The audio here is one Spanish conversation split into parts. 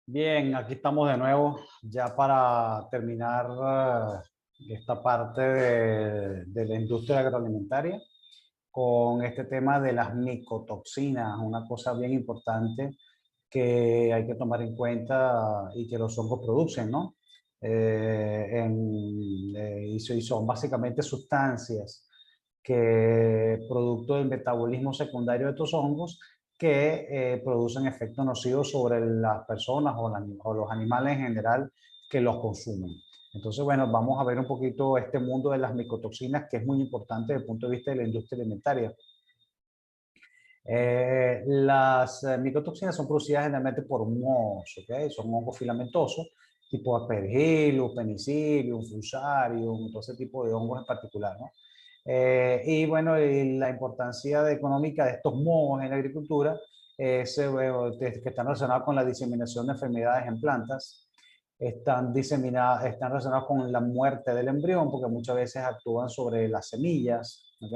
Bien, aquí estamos de nuevo ya para terminar esta parte de la industria agroalimentaria con este tema de las micotoxinas, una cosa bien importante que hay que tomar en cuenta y que los hongos producen, ¿no? Y son básicamente sustancias que producto del metabolismo secundario de estos hongos que producen efectos nocivos sobre las personas o los animales en general que los consumen. Entonces, bueno, vamos a ver un poquito este mundo de las micotoxinas, que es muy importante desde el punto de vista de la industria alimentaria. Micotoxinas son producidas generalmente por mohos, ¿ok? Son hongos filamentosos, tipo Aspergillus, Penicillium, Fusarium, todo ese tipo de hongos en particular, ¿no? Y bueno, y la importancia económica de estos mohos en la agricultura que están relacionados con la diseminación de enfermedades en plantas, están relacionados con la muerte del embrión, porque muchas veces actúan sobre las semillas, ¿ok?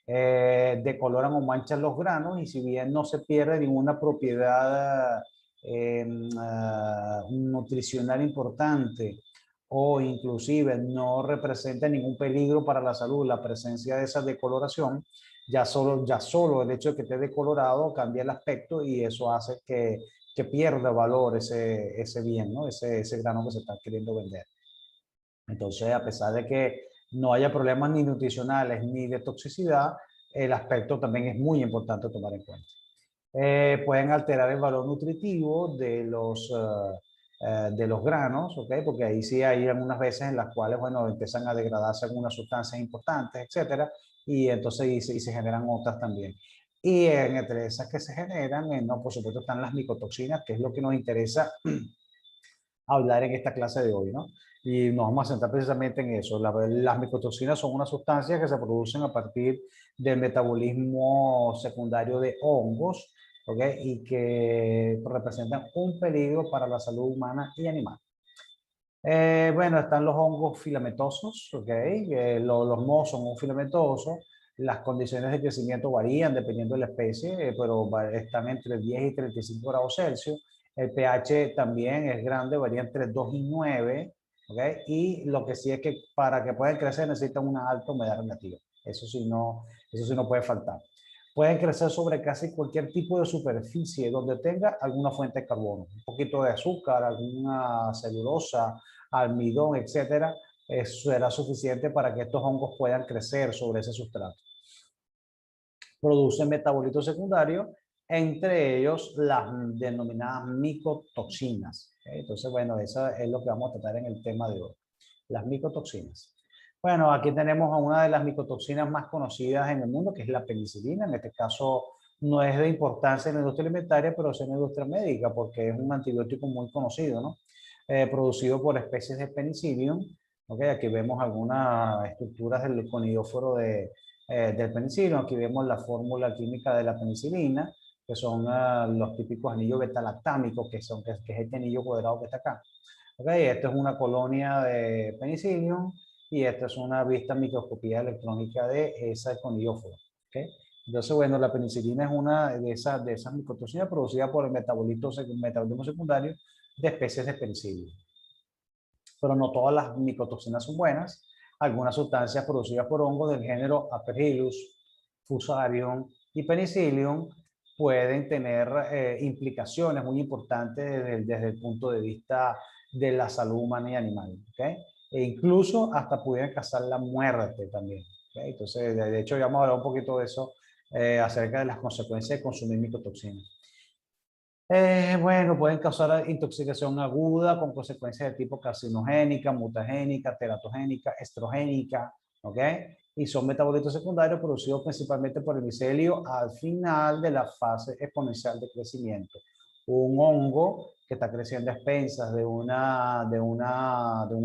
Decoloran o manchan los granos y si bien no se pierde ninguna propiedad nutricional importante o inclusive no representa ningún peligro para la salud la presencia de esa decoloración, ya solo el hecho de que esté decolorado cambia el aspecto y eso hace que pierda valor ese bien, ¿no? Ese grano que se está queriendo vender. Entonces, a pesar de que no haya problemas ni nutricionales ni de toxicidad, el aspecto también es muy importante tomar en cuenta. Pueden alterar el valor nutritivo de los granos, ¿ok? Porque ahí sí hay algunas veces en las cuales, bueno, empiezan a degradarse algunas sustancias importantes, etcétera, y entonces y se generan otras también. Y entre esas que se generan, no, por supuesto, están las micotoxinas, que es lo que nos interesa hablar en esta clase de hoy, ¿no? Y nos vamos a centrar precisamente en eso. Las micotoxinas son unas sustancias que se producen a partir del metabolismo secundario de hongos, ¿ok? Y que representan un peligro para la salud humana y animal. Bueno, están los hongos filamentosos, ¿ok? Los mohos son hongos filamentosos. Las condiciones de crecimiento varían dependiendo de la especie, pero están entre 10 y 35 grados Celsius. El pH también es grande, varía entre 2 y 9, ¿ok? Y lo que sí es que para que puedan crecer necesitan una alta humedad relativa. Eso sí no puede faltar. Pueden crecer sobre casi cualquier tipo de superficie donde tenga alguna fuente de carbono, un poquito de azúcar, alguna celulosa, almidón, etcétera, será suficiente para que estos hongos puedan crecer sobre ese sustrato. Producen metabolitos secundarios, entre ellos las denominadas micotoxinas. ¿Okay? Entonces, bueno, eso es lo que vamos a tratar en el tema de hoy, las micotoxinas. Bueno, aquí tenemos a una de las micotoxinas más conocidas en el mundo, que es la penicilina. En este caso, no es de importancia en la industria alimentaria, pero es en la industria médica, porque es un antibiótico muy conocido, ¿no? Producido por especies de Penicillium. ¿Okay? Aquí vemos algunas estructuras del conidóforo del penicilio. Aquí vemos la fórmula química de la penicilina, que son los típicos anillos betalactámicos, que es este anillo cuadrado que está acá. ¿Okay? Esta es una colonia de penicillium y esta es una vista microscopía electrónica de esa conidóforo. ¿Okay? Entonces, bueno, la penicilina es una de esas micotoxinas producidas por el metabolismo secundario de especies de penicillium. Pero no todas las micotoxinas son buenas. Algunas sustancias producidas por hongos del género Aspergillus, Fusarium y Penicillium pueden tener implicaciones muy importantes desde el punto de vista de la salud humana y animal. ¿Okay? E incluso hasta pudieran causar la muerte también. ¿Okay? Entonces, de hecho, ya vamos a hablar un poquito de eso acerca de las consecuencias de consumir micotoxinas. Bueno, pueden causar intoxicación aguda con consecuencias de tipo carcinogénica, mutagénica, teratogénica, estrogénica, ¿ok? Y son metabolitos secundarios producidos principalmente por el micelio al final de la fase exponencial de crecimiento. Un hongo que está creciendo a expensas de un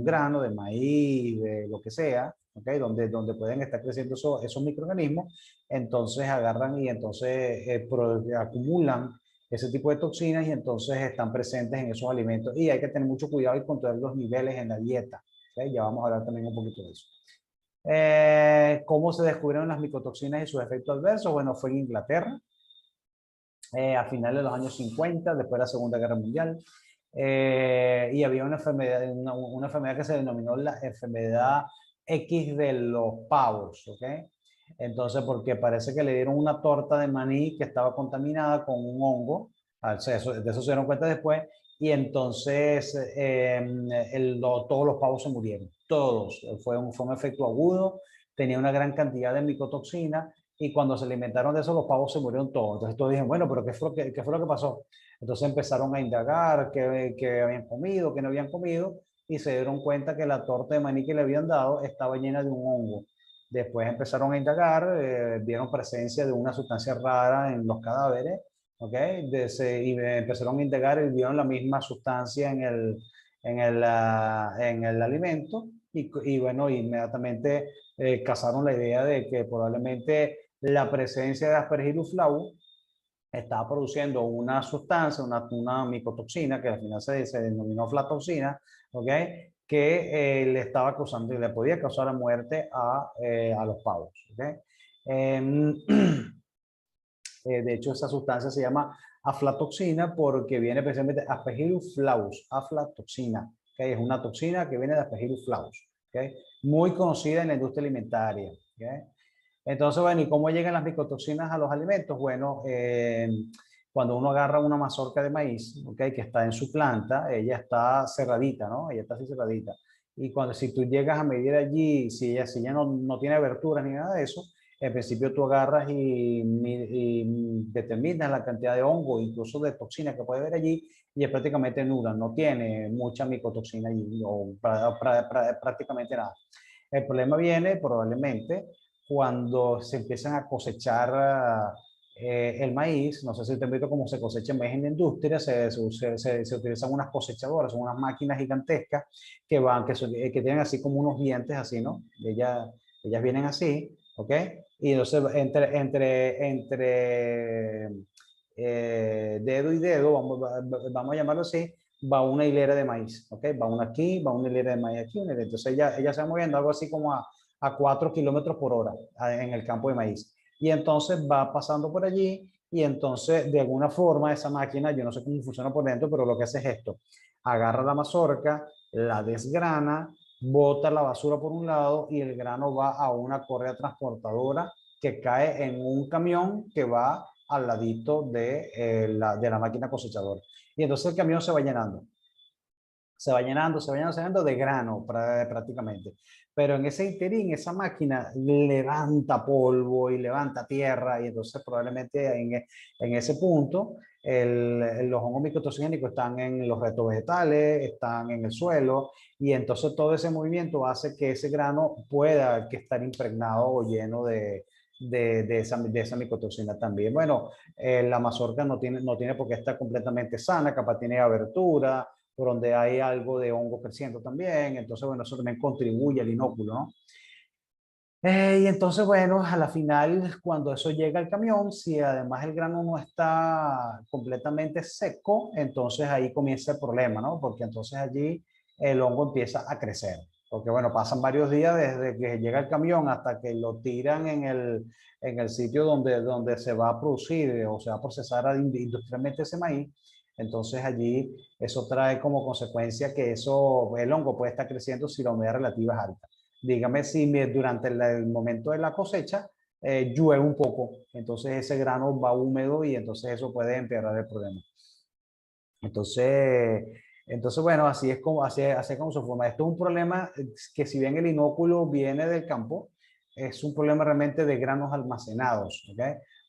grano, de maíz, de lo que sea, ¿ok? Donde pueden estar creciendo esos microorganismos, entonces agarran y entonces acumulan ese tipo de toxinas y entonces están presentes en esos alimentos y hay que tener mucho cuidado y controlar los niveles en la dieta. ¿Okay? Ya vamos a hablar también un poquito de eso. ¿Cómo se descubrieron las micotoxinas y sus efectos adversos? Bueno, fue en Inglaterra a finales de los años 50, después de la Segunda Guerra Mundial. y había una enfermedad que se denominó la enfermedad X de los pavos, ¿ok? Entonces, porque parece que le dieron una torta de maní que estaba contaminada con un hongo, de eso se dieron cuenta después, y entonces todos los pavos se murieron, todos. Fue un efecto agudo, tenía una gran cantidad de micotoxina, y cuando se alimentaron de eso, los pavos se murieron todos. Entonces todos dijeron, bueno, pero qué fue lo que pasó? Entonces empezaron a indagar qué habían comido, qué no habían comido, y se dieron cuenta que la torta de maní que le habían dado estaba llena de un hongo. Después empezaron a indagar, vieron presencia de una sustancia rara en los cadáveres, ¿ok? Y empezaron a indagar y vieron la misma sustancia en el alimento, y bueno, inmediatamente cazaron la idea de que probablemente la presencia de Aspergillus flavus estaba produciendo una sustancia, una micotoxina, que al final se denominó aflatoxina, ¿ok? Que le estaba causando y le podía causar la muerte a los pavos, ¿ok? Em, de hecho, esa sustancia se llama aflatoxina porque viene precisamente Aspergillus flavus, aflatoxina, ¿ok? Es una toxina que viene de Aspergillus flavus, ¿ok? Muy conocida en la industria alimentaria, ¿ok? Entonces, bueno, ¿y cómo llegan las micotoxinas a los alimentos? Bueno, cuando uno agarra una mazorca de maíz, ¿okay? Que está en su planta, ella está cerradita, ¿no? Ella está así cerradita. Y si tú llegas a medir allí, si ella no tiene aberturas ni nada de eso, en principio tú agarras y determinas la cantidad de hongo, incluso de toxina que puede haber allí, y es prácticamente nula, no tiene mucha micotoxina allí, o prácticamente nada. El problema viene probablemente cuando se empiezan a cosechar el maíz. No sé si te han visto cómo se cosecha el maíz en la industria. Se utilizan unas cosechadoras, son unas máquinas gigantescas que tienen así como unos dientes así, ¿no? Ellas vienen así, ¿ok? Y entonces entre dedo y dedo, vamos a llamarlo así, va una hilera de maíz, ¿ok? Va una aquí, va una hilera de maíz aquí, una hilera. Entonces ella se va moviendo algo así como a 4 kilómetros por hora en el campo de maíz. Y entonces va pasando por allí, y entonces de alguna forma esa máquina, yo no sé cómo funciona por dentro, pero lo que hace es esto: agarra la mazorca, la desgrana, bota la basura por un lado, y el grano va a una correa transportadora que cae en un camión que va al ladito de la máquina cosechadora. Y entonces el camión se va llenando, se va llenando de grano prácticamente. Pero en ese interín, esa máquina levanta polvo y levanta tierra, y entonces probablemente en ese punto los hongos micotoxigénicos están en los restos vegetales, están en el suelo, y entonces todo ese movimiento hace que ese grano pueda que estar impregnado o lleno de esa micotoxina también. Bueno, la mazorca no tiene por qué estar completamente sana, capaz tiene abertura, por donde hay algo de hongo creciendo también. Entonces, bueno, eso también contribuye al inóculo, ¿no? Y entonces, bueno, a la final, cuando eso llega al camión, si además el grano no está completamente seco, entonces ahí comienza el problema, ¿no? Porque entonces allí el hongo empieza a crecer. Porque, bueno, pasan varios días desde que llega el camión hasta que lo tiran en el sitio donde se va a producir o se va a procesar industrialmente ese maíz. Entonces allí eso trae como consecuencia que el hongo puede estar creciendo si la humedad relativa es alta. Dígame si durante el momento de la cosecha llueve un poco, entonces ese grano va húmedo y entonces eso puede empeorar el problema. Entonces, bueno, así es como se forma. Esto es un problema que, si bien el inóculo viene del campo, es un problema realmente de granos almacenados, ¿ok?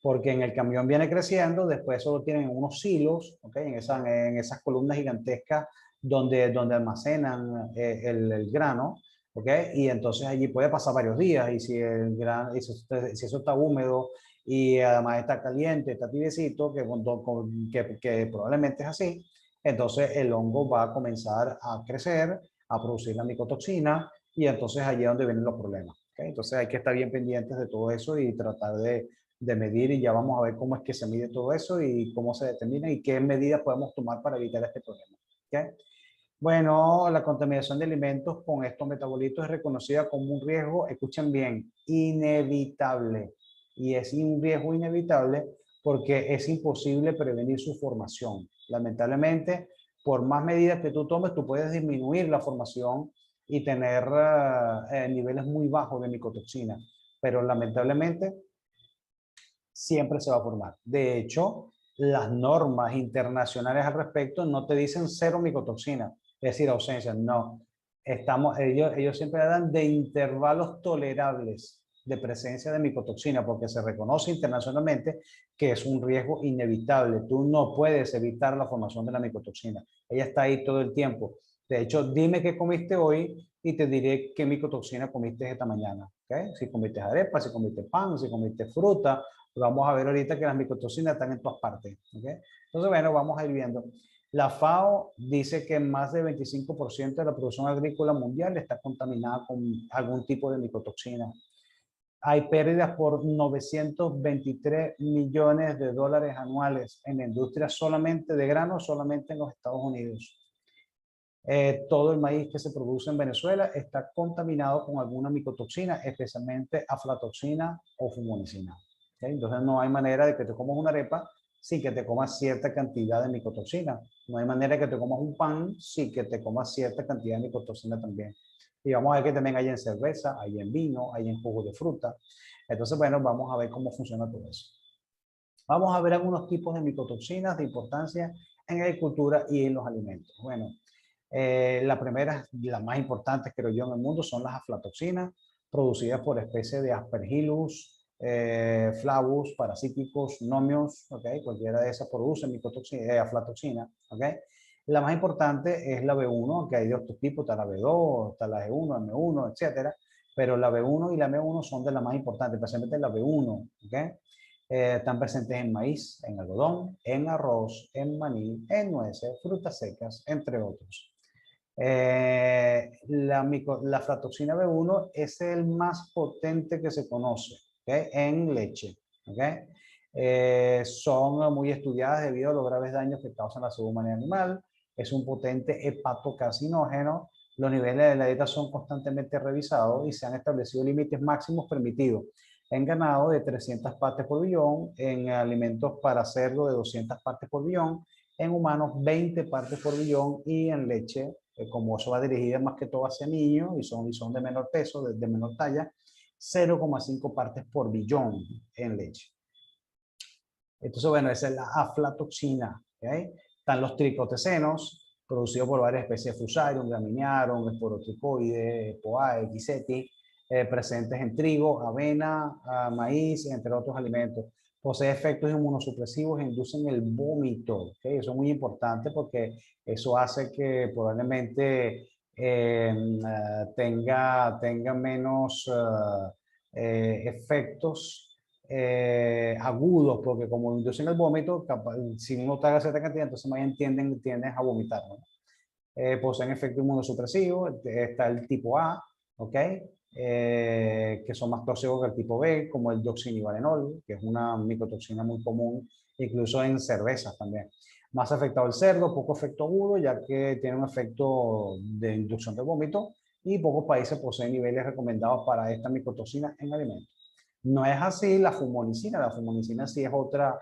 Porque en el camión viene creciendo, después eso lo tienen en unos silos, ¿ok? En esas columnas gigantescas donde almacenan el grano, ¿ok? Y entonces allí puede pasar varios días, y si si eso está húmedo y además está caliente, está tibiecito, que probablemente es así, entonces el hongo va a comenzar a crecer, a producir la micotoxina, y entonces allí es donde vienen los problemas. ¿Okay? Entonces hay que estar bien pendientes de todo eso y tratar de medir, y ya vamos a ver cómo es que se mide todo eso y cómo se determina y qué medidas podemos tomar para evitar este problema. ¿Okay? Bueno, la contaminación de alimentos con estos metabolitos es reconocida como un riesgo, escuchen bien, inevitable. Y es un riesgo inevitable porque es imposible prevenir su formación. Lamentablemente, por más medidas que tú tomes, tú puedes disminuir la formación y tener niveles muy bajos de micotoxina, pero lamentablemente siempre se va a formar. De hecho, las normas internacionales al respecto no te dicen cero micotoxina, es decir, ausencia, no. Ellos siempre hablan de intervalos tolerables de presencia de micotoxina, porque se reconoce internacionalmente que es un riesgo inevitable. Tú no puedes evitar la formación de la micotoxina. Ella está ahí todo el tiempo. De hecho, dime qué comiste hoy y te diré qué micotoxina comiste esta mañana. ¿Okay? Si comiste arepa, si comiste pan, si comiste fruta, vamos a ver ahorita que las micotoxinas están en todas partes. ¿Okay? Entonces, bueno, vamos a ir viendo. La FAO dice que más del 25% de la producción agrícola mundial está contaminada con algún tipo de micotoxina. Hay pérdidas por 923 millones de dólares anuales en la industria solamente de granos, solamente en los Estados Unidos. Todo el maíz que se produce en Venezuela está contaminado con alguna micotoxina, especialmente aflatoxina o fumonicina. ¿Okay? Entonces no hay manera de que te comas una arepa sin que te comas cierta cantidad de micotoxina. No hay manera de que te comas un pan sin que te comas cierta cantidad de micotoxina también. Y vamos a ver que también hay en cerveza, hay en vino, hay en jugo de fruta. Entonces, bueno, vamos a ver cómo funciona todo eso. Vamos a ver algunos tipos de micotoxinas de importancia en agricultura y en los alimentos. Bueno, la primera, la más importante creo yo en el mundo, son las aflatoxinas, producidas por especies de Aspergillus, Flavus, parasíticos, nomios, ¿okay? Cualquiera de esas produce aflatoxina, ¿okay? La más importante es la B1, que hay de otros tipos, está la B2, está la G1, M1, etcétera, pero la B1 y la M1 son de las más importantes, especialmente la B1, ¿okay? Están presentes en maíz, en algodón, en arroz, en maní, en nueces, frutas secas, entre otros. La aflatoxina B1 es el más potente que se conoce, ¿okay? En leche. ¿Okay? Son muy estudiadas debido a los graves daños que causan la salud humana y animal. Es un potente hepatocarcinógeno. Los niveles de la dieta son constantemente revisados y se han establecido límites máximos permitidos en ganado de 300 partes por billón, en alimentos para cerdo de 200 partes por billón, en humanos 20 partes por billón y en leche, como eso va dirigida más que todo hacia niños y son de menor peso, de menor talla, 0,5 partes por billón en leche. Entonces, bueno, esa es la aflatoxina. ¿Okay? Están los tricotecenos, producidos por varias especies de Fusarium, Graminearum, Esporotricoides, Poae, Xeti, presentes en trigo, avena, maíz, entre otros alimentos. Posee efectos inmunosupresivos e inducen el vómito. ¿Okay? Eso es muy importante porque eso hace que probablemente tenga menos efectos agudos, porque como inducen el vómito, si uno traga cierta cantidad, entonces más bien tienden a vomitar. ¿No? Poseen efecto inmunosupresivo, está el tipo A, ¿ok? Que son más tóxicos que el tipo B, como el dioxinivalenol, que es una micotoxina muy común, incluso en cervezas también. Más afectado el cerdo, poco efecto agudo, ya que tiene un efecto de inducción de vómito, y pocos países poseen niveles recomendados para esta micotoxina en alimentos. No es así la fumonicina. La fumonicina sí es otra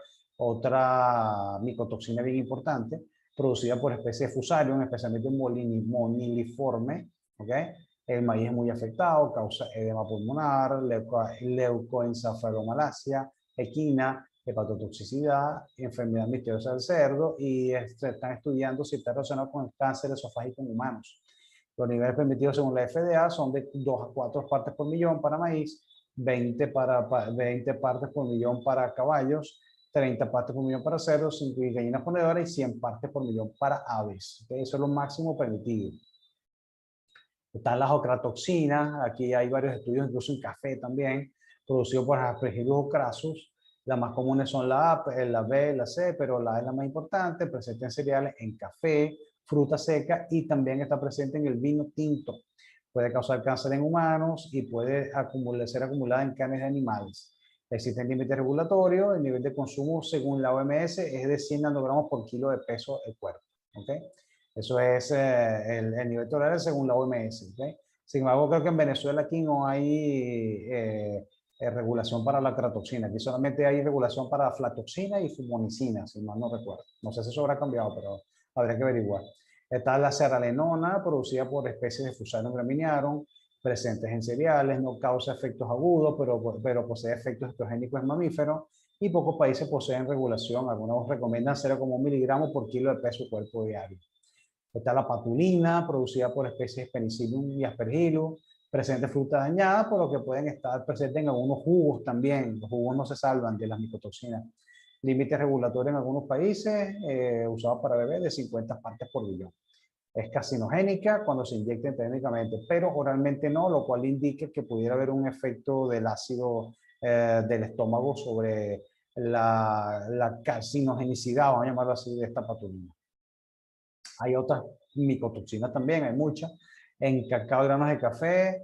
micotoxina bien importante, producida por especies de Fusarium, especialmente moniliforme. ¿Okay? El maíz es muy afectado, causa edema pulmonar, leucoencefalomalacia, equina, hepatotoxicidad, enfermedad misteriosa del cerdo y están estudiando si está relacionado con el cáncer esofágico en humanos. Los niveles permitidos según la FDA son de 2 a 4 partes por millón para maíz, 20 partes por millón para caballos, 30 partes por millón para cerdos, y gallinas ponedoras y 100 partes por millón para aves. ¿Okay? Eso es lo máximo permitido. Están las ocratoxinas, aquí hay varios estudios, incluso en café también, producidos por Aspergillus crassus. Las más comunes son la A, la B, la C, pero la A es la más importante, presente en cereales, en café, fruta seca y también está presente en el vino tinto. Puede causar cáncer en humanos y puede ser acumulada en carnes de animales. Existen límites regulatorios, el nivel de consumo según la OMS es de 100 nanogramos por kilo de peso del cuerpo. ¿Okay? Eso es el nivel tolerable según la OMS. ¿Okay? Sin embargo, creo que en Venezuela aquí no hay regulación para la cratoxina. Aquí solamente hay regulación para aflatoxina y fumonicina, si mal no recuerdo. No sé si eso habrá cambiado, pero habría que averiguar. Está la serralenona, producida por especies de Fusarium graminearum, presentes en cereales, no causa efectos agudos, pero posee efectos estrogénicos en mamíferos, y pocos países poseen regulación. Algunos recomiendan 0,1 miligramos por kilo de peso cuerpo diario. Está la patulina, producida por especies Penicillium y Aspergillus, presente fruta dañada, por lo que pueden estar presentes en algunos jugos también. Los jugos no se salvan de las micotoxinas. Límite regulatorio en algunos países, usado para bebés de 50 partes por billón. Es carcinogénica cuando se inyecta intravenousamente, pero oralmente no, lo cual indica que pudiera haber un efecto del ácido del estómago sobre la carcinogenicidad, vamos a llamarlo así, de esta patulina. Hay otras micotoxinas también, hay muchas. En cacao, granos de café,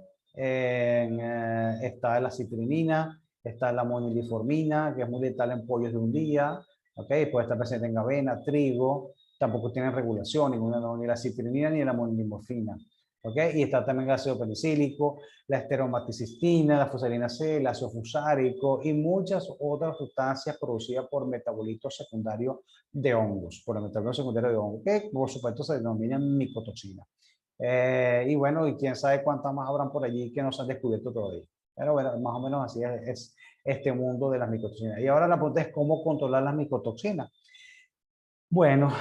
está la citrinina, está la moniliformina, que es muy letal en pollos de un día, ¿okay? Puede estar presente en avena, trigo, tampoco tienen regulación, ninguna, ni la citrinina ni la monilimorfina. ¿Okay? Y está también el ácido penicílico, la esteromaticina, la fusarina C, el ácido fusárico y muchas otras sustancias producidas por metabolitos secundarios de hongos, por el metabolismo secundario de hongos, que por supuesto se denominan micotoxinas. Y bueno, y quién sabe cuántas más habrán por allí que no se han descubierto todavía. Pero bueno, más o menos así es este mundo de las micotoxinas. Y ahora la pregunta es cómo controlar las micotoxinas. Bueno,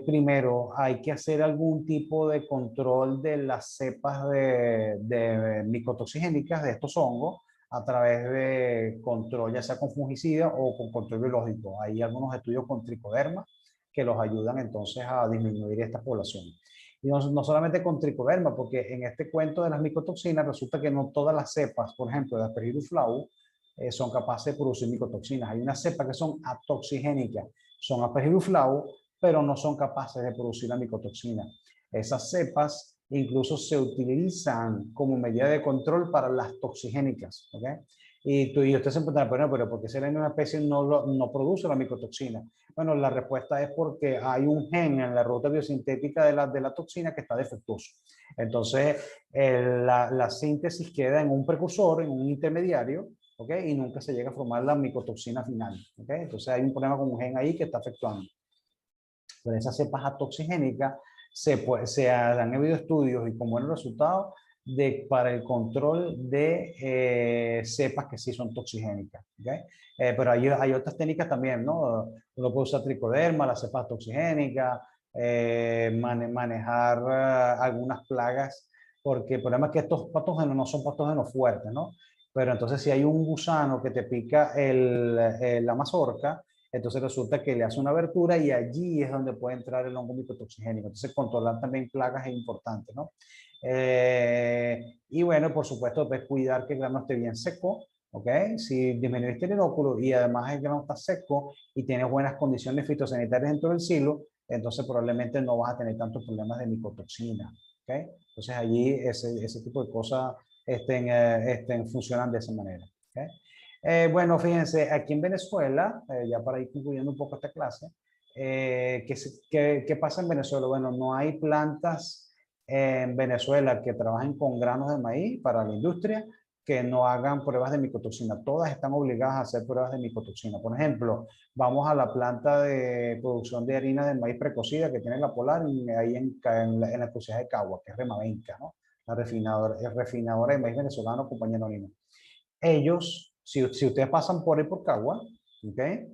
primero hay que hacer algún tipo de control de las cepas de micotoxigénicas de estos hongos a través de control, ya sea con fungicida o con control biológico. Hay algunos estudios con tricoderma que los ayudan entonces a disminuir esta población. Y no solamente con tricoderma, porque en este cuento de las micotoxinas resulta que no todas las cepas, por ejemplo, de Aspergillus flavus, son capaces de producir micotoxinas. Hay unas cepas que son atoxigénicas, son Aspergillus flavus, pero no son capaces de producir la micotoxina. Esas cepas incluso se utilizan como medida de control para las toxigénicas. ¿Okay? Y usted se preguntará, pero ¿por qué si una especie no produce la micotoxina? Bueno, la respuesta es porque hay un gen en la ruta biosintética de la toxina que está defectuoso. Entonces, la síntesis queda en un precursor, en un intermediario, ¿okay? Y nunca se llega a formar la micotoxina final. ¿Okay? Entonces hay un problema con un gen ahí que está afectando. Pero esas cepas atoxigénicas se han habido estudios y con buenos resultados para el control de cepas que sí son toxigénicas. ¿Okay? Pero hay otras técnicas también, ¿no? Uno puede usar tricoderma, las cepas toxigénicas, manejar algunas plagas, porque el problema es que estos patógenos no son patógenos fuertes, ¿no? Pero entonces si hay un gusano que te pica la mazorca, entonces resulta que le hace una abertura y allí es donde puede entrar el hongo micotoxigénico. Entonces controlar también plagas es importante, ¿no? Y bueno, por supuesto, pues cuidar que el grano esté bien seco, ¿ok? Si disminuiste el inóculo y además el grano está seco y tienes buenas condiciones fitosanitarias dentro del silo, entonces probablemente no vas a tener tantos problemas de micotoxina, ¿ok? Entonces allí ese tipo de cosas funcionan de esa manera, ¿ok? Bueno, fíjense, aquí en Venezuela, ya para ir concluyendo un poco esta clase, ¿qué pasa en Venezuela? Bueno, no hay plantas en Venezuela que trabajen con granos de maíz para la industria que no hagan pruebas de micotoxina. Todas están obligadas a hacer pruebas de micotoxina. Por ejemplo, vamos a la planta de producción de harina de maíz precocida que tiene la Polar ahí en la Crucería de Cagua, que es Remavenca, ¿no? La refinadora de maíz venezolano, compañero Anónimo. Ellos, si ustedes pasan por ahí por Cagua, ¿okay?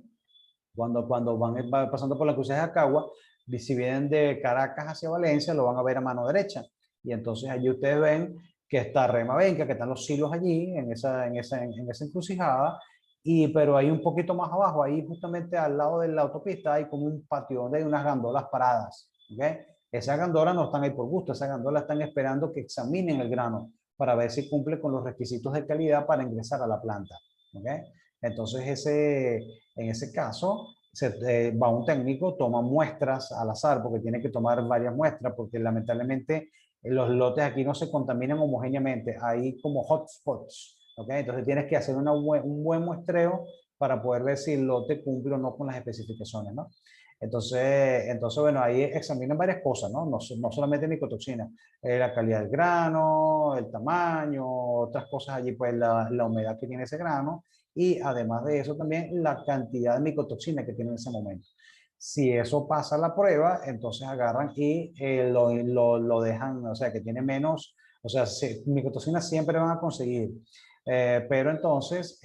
Cuando van pasando por la Crucería de Cagua, si vienen de Caracas hacia Valencia, lo van a ver a mano derecha. Y entonces allí ustedes ven que está Remavenca, que están los silos allí, en esa encrucijada, pero ahí un poquito más abajo, ahí justamente al lado de la autopista, hay como un patio donde hay unas gandolas paradas. ¿Okay? Esas gandolas no están ahí por gusto, esas gandolas están esperando que examinen el grano para ver si cumple con los requisitos de calidad para ingresar a la planta. ¿Okay? Entonces, en ese caso, va un técnico, toma muestras al azar, porque tiene que tomar varias muestras, porque lamentablemente los lotes aquí no se contaminan homogéneamente, hay como hotspots. ¿Okay? Entonces tienes que hacer un buen muestreo para poder ver si el lote cumple o no con las especificaciones, ¿no? Entonces, bueno, ahí examinan varias cosas, ¿no? No solamente micotoxinas, la calidad del grano, el tamaño, otras cosas allí, pues la humedad que tiene ese grano y además de eso también la cantidad de micotoxina que tiene en ese momento. Si eso pasa la prueba, entonces agarran y lo dejan, o sea, que tiene menos, o sea, micotoxinas siempre van a conseguir, pero entonces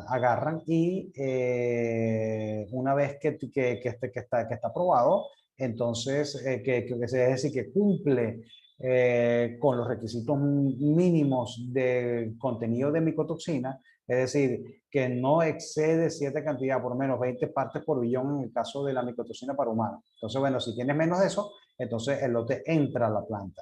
agarran y una vez que está aprobado, entonces, es decir, que cumple con los requisitos mínimos de contenido de micotoxina, es decir, que no excede cierta cantidad, por lo menos 20 partes por billón en el caso de la micotoxina para humanos. Entonces, bueno, si tienes menos de eso, entonces el lote entra a la planta.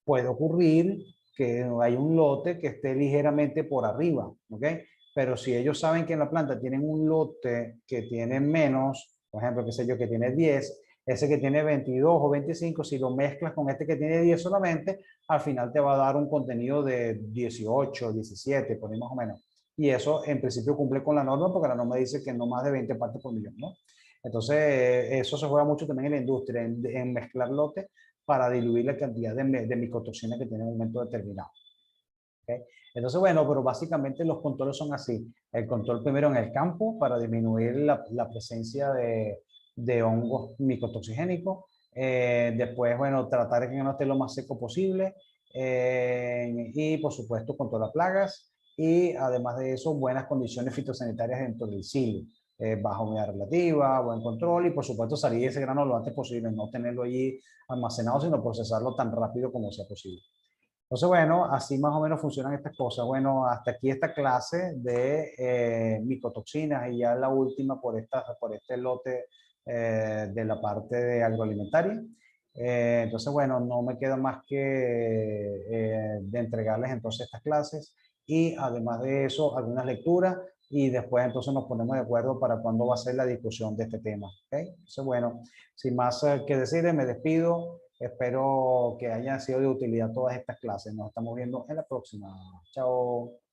Puede ocurrir que hay un lote que esté ligeramente por arriba, ¿ok? Pero si ellos saben que en la planta tienen un lote que tiene menos, por ejemplo, qué sé yo, que tiene 10, ese que tiene 22 o 25, si lo mezclas con este que tiene 10 solamente, al final te va a dar un contenido de 18, 17, por ahí más o menos. Y eso en principio cumple con la norma porque la norma dice que no más de 20 partes por millón, ¿no? Entonces, eso se juega mucho también en la industria, en mezclar lotes para diluir la cantidad de micotoxina que tiene en un momento determinado. ¿Okay? Entonces, bueno, pero básicamente los controles son así. El control primero en el campo para disminuir la presencia de hongos micotoxigénicos. Después, bueno, tratar de que no esté lo más seco posible. Y, por supuesto, controlar plagas. Y, además de eso, buenas condiciones fitosanitarias dentro del silo. Baja humedad relativa, buen control y, por supuesto, salir ese grano lo antes posible. No tenerlo allí almacenado, sino procesarlo tan rápido como sea posible. Entonces, bueno, así más o menos funcionan estas cosas. Bueno, hasta aquí esta clase de micotoxinas y ya la última por este lote de la parte de agroalimentaria. Entonces, bueno, no me queda más que de entregarles entonces estas clases y además de eso, algunas lecturas y después entonces nos ponemos de acuerdo para cuándo va a ser la discusión de este tema. ¿Okay? Entonces, bueno, sin más que decir, me despido. Espero que hayan sido de utilidad todas estas clases. Nos estamos viendo en la próxima. Chao.